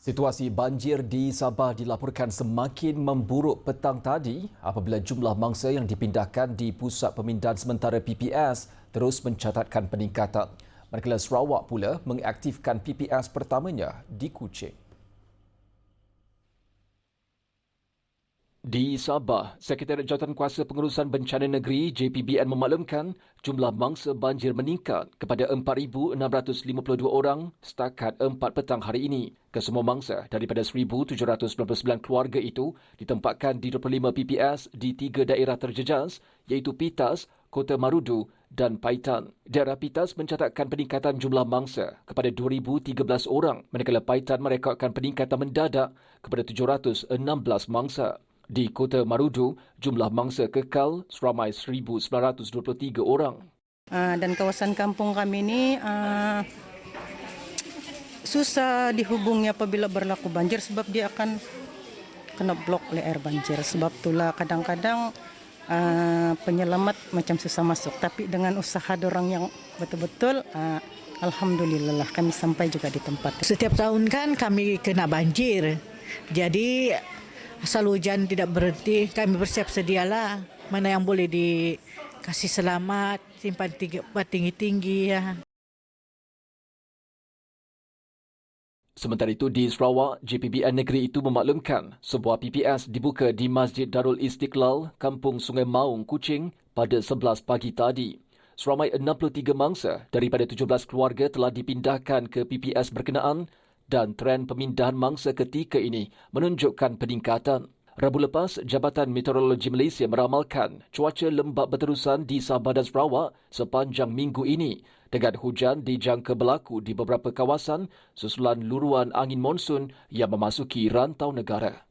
Situasi banjir di Sabah dilaporkan semakin memburuk petang tadi apabila jumlah mangsa yang dipindahkan di Pusat Pemindahan Sementara PPS terus mencatatkan peningkatan. Manakala Sarawak pula mengaktifkan PPS pertamanya di Kuching. Di Sabah, Sekretariat Jawatankuasa Pengurusan Bencana Negeri JPBN memaklumkan jumlah mangsa banjir meningkat kepada 4,652 orang setakat 4 petang hari ini. Kesemua mangsa daripada 1,799 keluarga itu ditempatkan di 25 PPS di 3 daerah terjejas iaitu Pitas, Kota Marudu dan Paitan. Daerah Pitas mencatatkan peningkatan jumlah mangsa kepada 2,013 orang manakala Paitan merekodkan peningkatan mendadak kepada 716 mangsa. Di Kota Marudu, jumlah mangsa kekal seramai 1,923 orang. Dan kawasan kampung kami ini susah dihubungi apabila berlaku banjir sebab dia akan kena blok oleh air banjir. Sebab itulah kadang-kadang penyelamat macam susah masuk. Tapi dengan usaha dorang yang betul-betul, alhamdulillah kami sampai juga di tempat. Setiap tahun kan kami kena banjir. Jadi asal hujan tidak berhenti, kami bersiap sedialah. Mana yang boleh dikasih selamat, simpan tinggi-tinggi ya. Sementara itu di Sarawak, JPBN negeri itu memaklumkan sebuah PPS dibuka di Masjid Darul Istiqlal, Kampung Sungai Maung, Kuching pada 11 pagi tadi. Seramai 63 mangsa daripada 17 keluarga telah dipindahkan ke PPS berkenaan dan tren pemindahan mangsa ketika ini menunjukkan peningkatan. Rabu lepas, Jabatan Meteorologi Malaysia meramalkan cuaca lembap berterusan di Sabah dan Sarawak sepanjang minggu ini dengan hujan dijangka berlaku di beberapa kawasan susulan luruan angin monsun yang memasuki rantau negara.